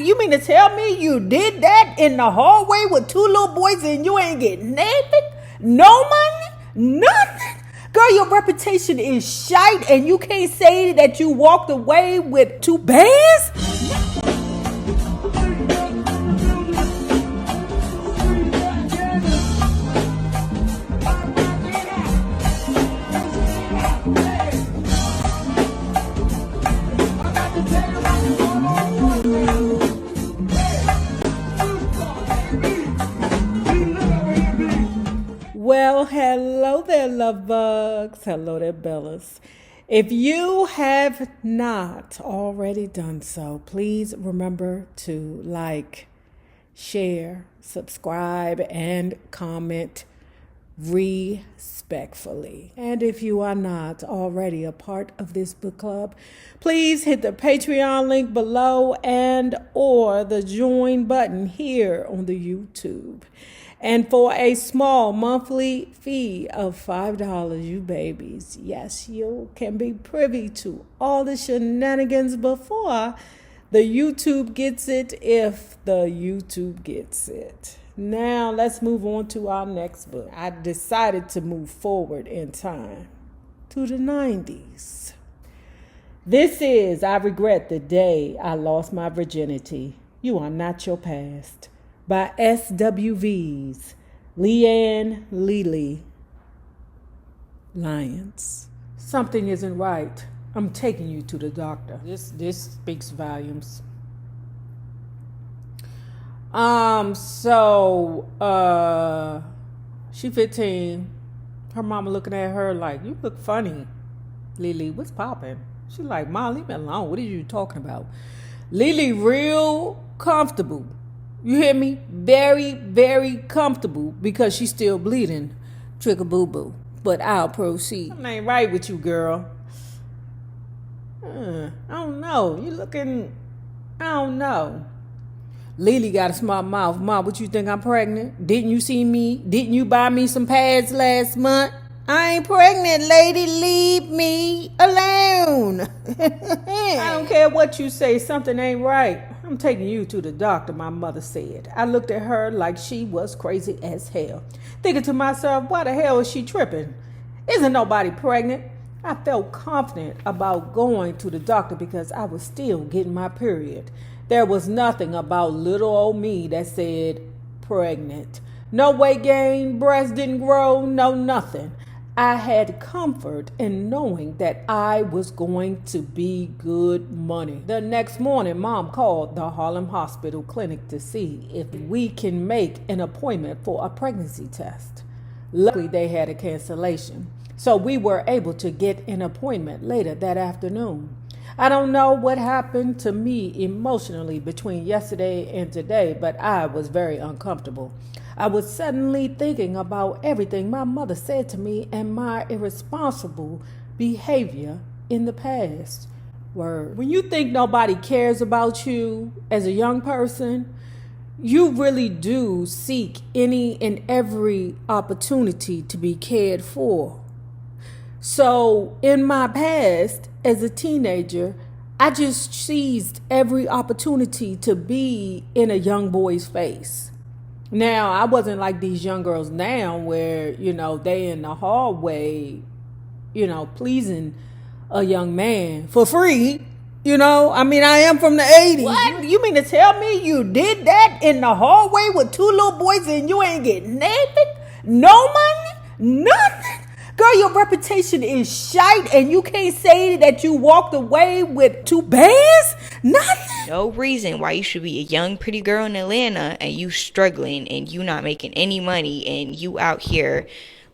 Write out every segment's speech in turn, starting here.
You mean to tell me you did that in the hallway with 2 little boys and you ain't getting nothing? No money? Nothing? Girl, your reputation is shite and you can't say that you walked away with 2 bands? Well, hello there, love bugs. Hello there, Bellas. If you have not already done so, please remember to like, share, subscribe, and comment respectfully. And if you are not already a part of this book club, please hit the Patreon link below and or the join button here on the YouTube. And for a small monthly fee of $5, you babies, yes, you can be privy to all the shenanigans before the YouTube gets it, if the YouTube gets it. Now, let's move on to our next book. I decided to move forward in time to the 90s. This is I Regret the Day I Lost My Virginity. You Are Not Your Past, by SWV's Leanne LeLee Lyons. Something isn't right. I'm taking you to the doctor. This speaks volumes. She 15. Her mama looking at her like, you look funny. LeLee, what's popping? She like, Mom, leave me alone. What are you talking about? LeLee real comfortable. You hear me? Very, very comfortable because she's still bleeding. Trick a boo-boo. But I'll proceed. Something ain't right with you, girl. I don't know. You looking... I don't know. LeLee got a smart mouth. Mom, what you think, I'm pregnant? Didn't you see me? Didn't you buy me some pads last month? I ain't pregnant, lady. Leave me alone. I don't care what you say. Something ain't right. I'm taking you to the doctor, my mother said. I looked at her like she was crazy as hell, thinking to myself, why the hell is she tripping? Isn't nobody pregnant? I felt confident about going to the doctor because I was still getting my period. There was nothing about little old me that said pregnant. No weight gain, breast didn't grow, no nothing. I had comfort in knowing that I was going to be good money. The next morning, Mom called the Harlem Hospital Clinic to see if we can make an appointment for a pregnancy test. Luckily, they had a cancellation, so we were able to get an appointment later that afternoon. I don't know what happened to me emotionally between yesterday and today, but I was very uncomfortable. I was suddenly thinking about everything my mother said to me and my irresponsible behavior in the past. Word. When you think nobody cares about you as a young person, you really do seek any and every opportunity to be cared for. So in my past, as a teenager, I just seized every opportunity to be in a young boy's face. Now, I wasn't like these young girls now where, they in the hallway, pleasing a young man for free. I am from the 80s. What? You mean to tell me you did that in the hallway with 2 little boys and you ain't getting nothing? No money? Nothing? Girl, your reputation is shite and you can't say that you walked away with 2 bands? Nothing? No reason why you should be a young pretty girl in Atlanta and you struggling and you not making any money and you out here,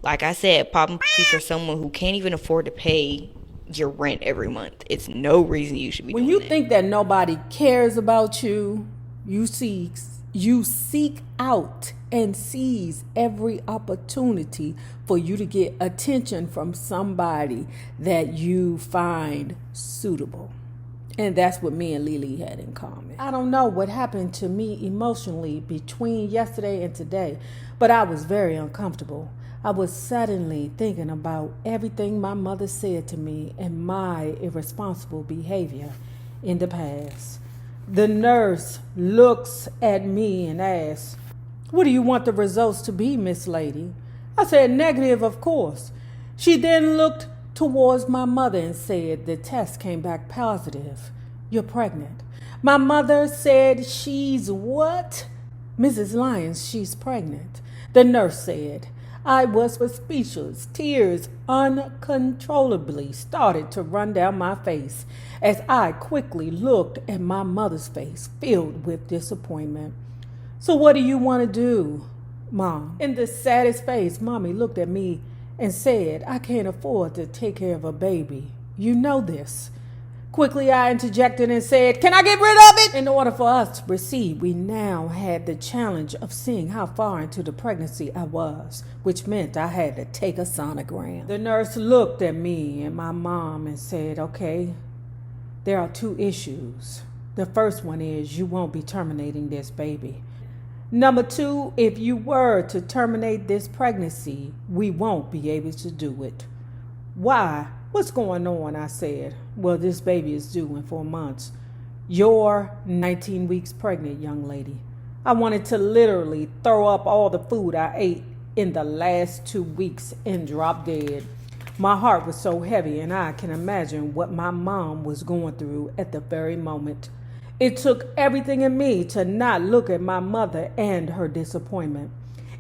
like I said, popping for someone who can't even afford to pay your rent every month. It's no reason you should be doing that. When you think that nobody cares about you, you seek out and seize every opportunity for you to get attention from somebody that you find suitable. And that's what me and LeLee had in common. I don't know what happened to me emotionally between yesterday and today, but I was very uncomfortable. I was suddenly thinking about everything my mother said to me and my irresponsible behavior in the past. The nurse looks at me and asks, "What do you want the results to be, Miss Lady?" I said, "Negative, of course." She then looked towards my mother and said, "The test came back positive. You're pregnant." My mother said, "She's what?" "Mrs. Lyons, she's pregnant." The nurse said. I was speechless. Tears uncontrollably started to run down my face as I quickly looked at my mother's face filled with disappointment. "So what do you want to do, Mom?" In the saddest face, Mommy looked at me and said, "I can't afford to take care of a baby. You know this." Quickly, I interjected and said, "Can I get rid of it?" In order for us to proceed, we now had the challenge of seeing how far into the pregnancy I was, which meant I had to take a sonogram. The nurse looked at me and my mom and said, "Okay, there are 2 issues. The first one is you won't be terminating this baby. Number 2, if you were to terminate this pregnancy, we won't be able to do it." "Why? What's going on?" I said. "Well, this baby is due in 4 months. You're 19 weeks pregnant, young lady." I wanted to literally throw up all the food I ate in the last 2 weeks and drop dead. My heart was so heavy, and I can imagine what my mom was going through at the very moment. It took everything in me to not look at my mother and her disappointment.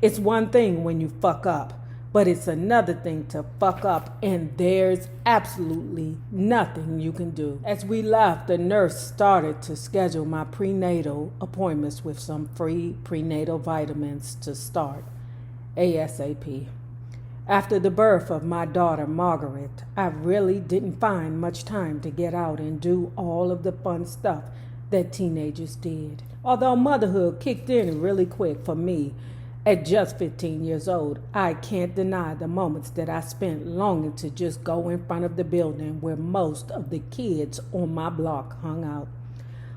It's one thing when you fuck up, but it's another thing to fuck up and there's absolutely nothing you can do. As we left, the nurse started to schedule my prenatal appointments with some free prenatal vitamins to start ASAP. After the birth of my daughter, Margaret, I really didn't find much time to get out and do all of the fun stuff that teenagers did. Although motherhood kicked in really quick for me, at just 15 years old, I can't deny the moments that I spent longing to just go in front of the building where most of the kids on my block hung out.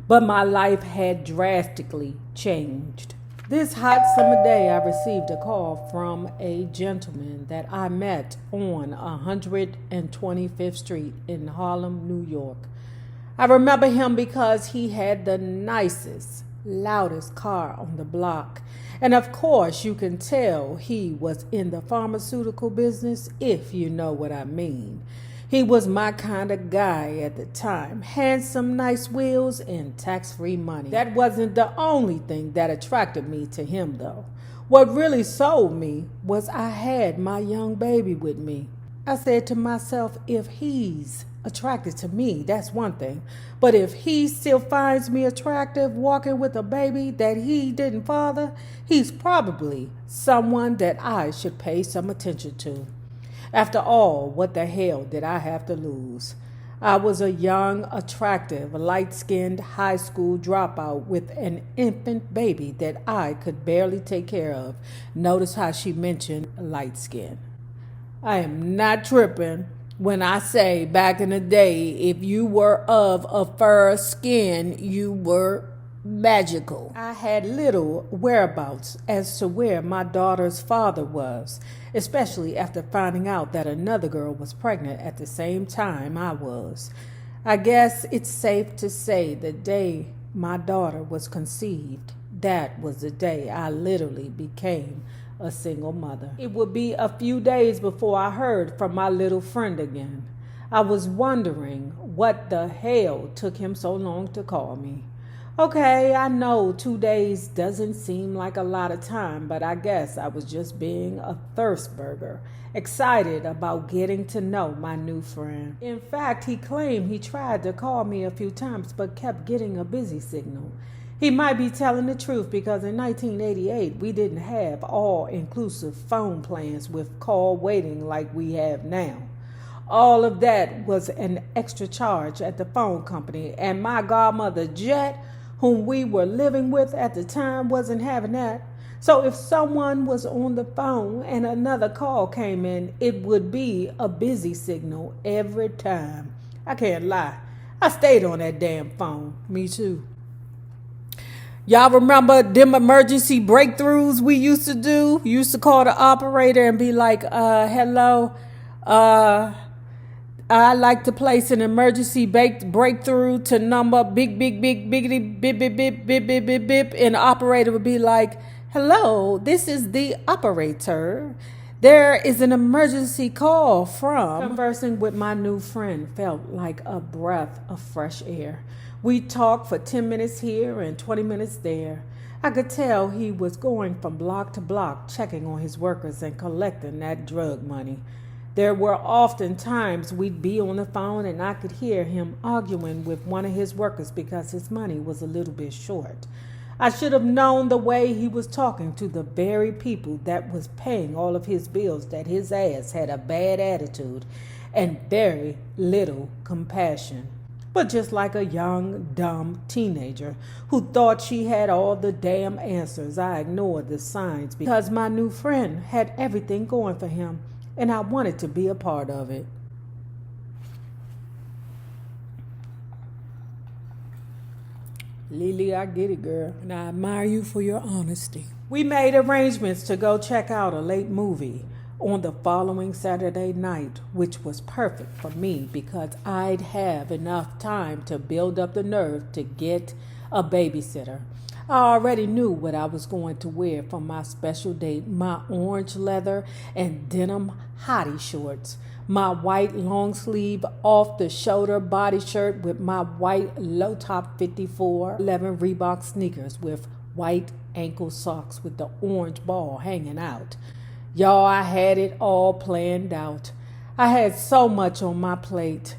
But my life had drastically changed. This hot summer day, I received a call from a gentleman that I met on 125th Street in Harlem, New York. I remember him because he had the nicest, loudest car on the block. And of course, you can tell he was in the pharmaceutical business, if you know what I mean. He was my kind of guy at the time. Handsome, nice wheels, and tax-free money. That wasn't the only thing that attracted me to him, though. What really sold me was I had my young baby with me. I said to myself, if he's attracted to me, that's one thing. But if he still finds me attractive walking with a baby that he didn't father, he's probably someone that I should pay some attention to. After all, what the hell did I have to lose? I was a young, attractive, light-skinned high school dropout with an infant baby that I could barely take care of. Notice how she mentioned light skin. I am not tripping when I say back in the day, if you were of a fair skin, you were magical. I had little whereabouts as to where my daughter's father was, especially after finding out that another girl was pregnant at the same time I was. I guess it's safe to say the day my daughter was conceived, that was the day I literally became a single mother. It would be a few days before I heard from my little friend again. I was wondering what the hell took him so long to call me. Okay, I know 2 days doesn't seem like a lot of time, but I guess I was just being a thirstburger, excited about getting to know my new friend. In fact, he claimed he tried to call me a few times but kept getting a busy signal. He might be telling the truth because in 1988, we didn't have all-inclusive phone plans with call waiting like we have now. All of that was an extra charge at the phone company, and my godmother, Jet, whom we were living with at the time, wasn't having that. So if someone was on the phone and another call came in, it would be a busy signal every time. I can't lie. I stayed on that damn phone. Me too. Y'all remember them emergency breakthroughs we used to do? You used to call the operator and be like, hello, I like to place an emergency breakthrough to number biggity bip bip bip bip bip bip bip, and the operator would be like, "Hello, this is the operator. There is an emergency call from." Conversing with my new friend felt like a breath of fresh air. We talked for 10 minutes here and 20 minutes there. I could tell he was going from block to block, checking on his workers and collecting that drug money. There were often times we'd be on the phone and I could hear him arguing with one of his workers because his money was a little bit short. I should have known the way he was talking to the very people that was paying all of his bills that his ass had a bad attitude and very little compassion. But just like a young, dumb teenager who thought she had all the damn answers, I ignored the signs because my new friend had everything going for him and I wanted to be a part of it. LeLee, I get it, girl, and I admire you for your honesty. We made arrangements to go check out a late movie on the following Saturday night, which was perfect for me because I'd have enough time to build up the nerve to get a babysitter. I already knew what I was going to wear for my special date: my orange leather and denim hottie shorts, my white long sleeve off the shoulder body shirt with my white low top 5411 Reebok sneakers with white ankle socks with the orange ball hanging out. Y'all, I had it all planned out. I had so much on my plate.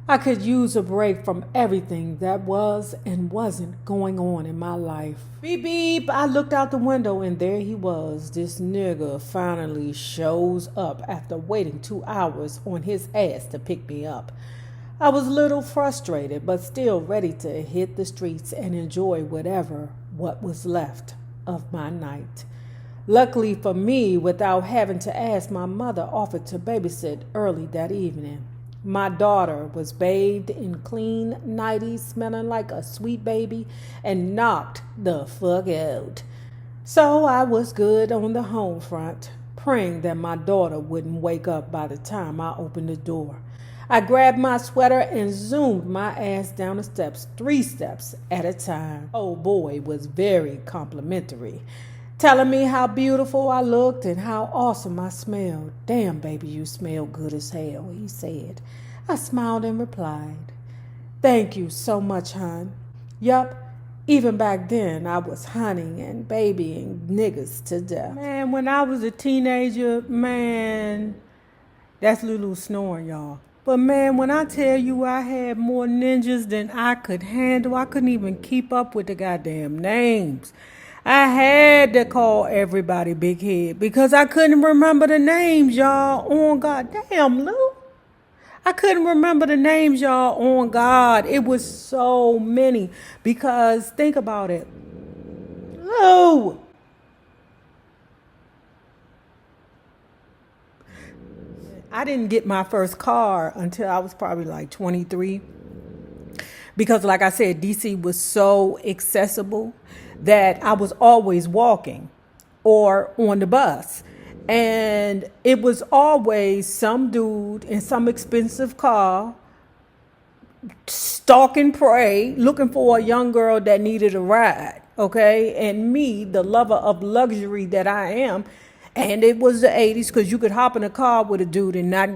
I could use a break from everything that was and wasn't going on in my life. Beep, beep. I looked out the window and there he was. This nigga finally shows up after waiting 2 hours on his ass to pick me up. I was a little frustrated, but still ready to hit the streets and enjoy what was left of my night. Luckily for me, without having to ask, my mother offered to babysit early that evening. My daughter was bathed in clean 90s, smelling like a sweet baby, and knocked the fuck out. So I was good on the home front, praying that my daughter wouldn't wake up by the time I opened the door. I grabbed my sweater and zoomed my ass down the steps, 3 steps at a time. Old boy was very complimentary, telling me how beautiful I looked and how awesome I smelled. "Damn, baby, you smell good as hell," he said. I smiled and replied, "Thank you so much, hon." Yup, even back then I was hunting and babying niggas to death. Man, when I was a teenager, man, that's Lulu snoring, y'all. But man, when I tell you I had more ninjas than I could handle, I couldn't even keep up with the goddamn names. I had to call everybody Big Head because I couldn't remember the names, y'all. On God. Damn, Lou. I couldn't remember the names, y'all. On God. It was so many. Because think about it. Lou. I didn't get my first car until I was probably like 23. Because like I said, DC was so accessible that I was always walking or on the bus. And it was always some dude in some expensive car, stalk and pray, looking for a young girl that needed a ride, okay? And me, the lover of luxury that I am, and it was the 80s because you could hop in a car with a dude and not,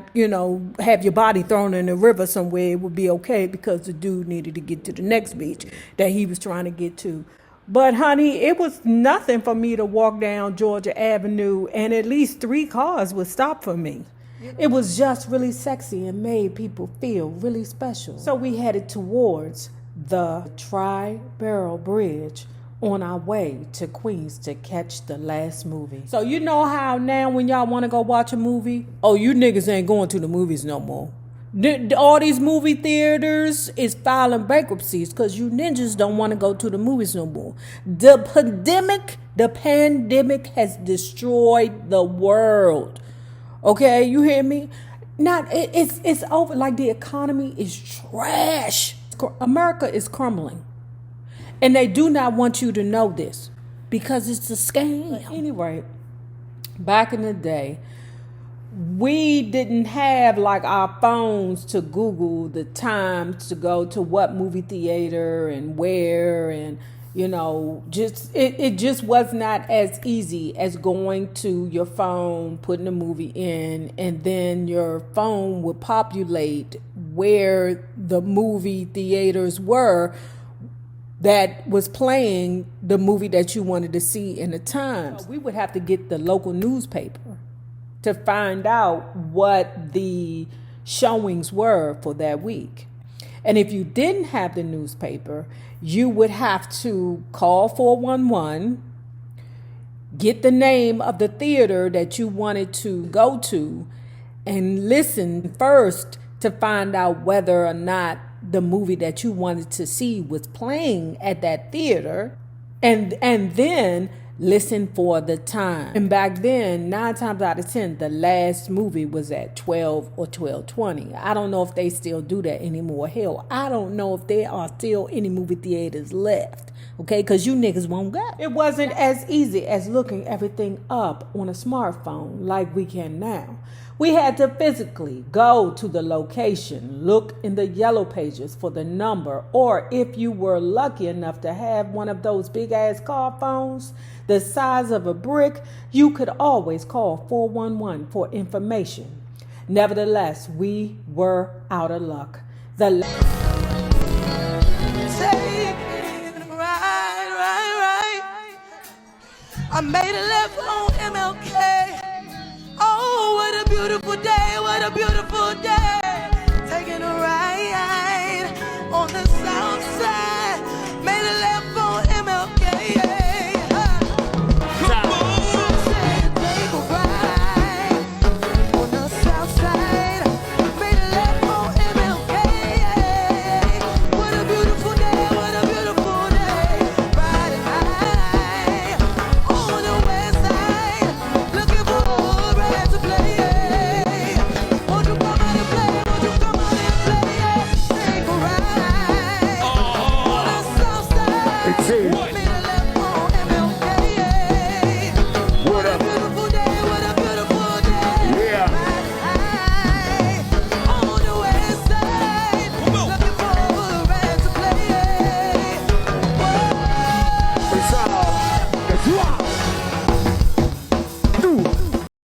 have your body thrown in the river somewhere. It would be okay because the dude needed to get to the next beach that he was trying to get to. But honey, it was nothing for me to walk down Georgia Avenue and at least 3 cars would stop for me. It was just really sexy and made people feel really special. So we headed towards the Tri-Barrel Bridge on our way to Queens to catch the last movie. So you know how now when y'all want to go watch a movie, oh, you niggas ain't going to the movies no more. All these movie theaters is filing bankruptcies because you ninjas don't want to go to the movies no more. The pandemic has destroyed the world. Okay, you hear me? It's over. Like the economy is trash. America is crumbling. And they do not want you to know this because it's a scam. But anyway, back in the day, we didn't have like our phones to Google the times to go to what movie theater and where, and you know, just it just was not as easy as going to your phone, putting a movie in, and then your phone would populate where the movie theaters were that was playing the movie that you wanted to see in the time. So we would have to get the local newspaper to find out what the showings were for that week. And if you didn't have the newspaper, you would have to call 411, get the name of the theater that you wanted to go to, and listen first to find out whether or not the movie that you wanted to see was playing at that theater, and then listen for the time. And back then, 9 times out of 10, the last movie was at 12 or 12:20. I don't know if they still do that anymore. Hell, I don't know if there are still any movie theaters left. Okay, because you niggas won't go. It wasn't as easy as looking everything up on a smartphone like we can now. We had to physically go to the location, look in the yellow pages for the number, or if you were lucky enough to have one of those big ass car phones the size of a brick, you could always call 411 for information. Nevertheless, we were out of luck. I made a left on MLK. Oh, what a beautiful day, what a beautiful day. Taking a ride.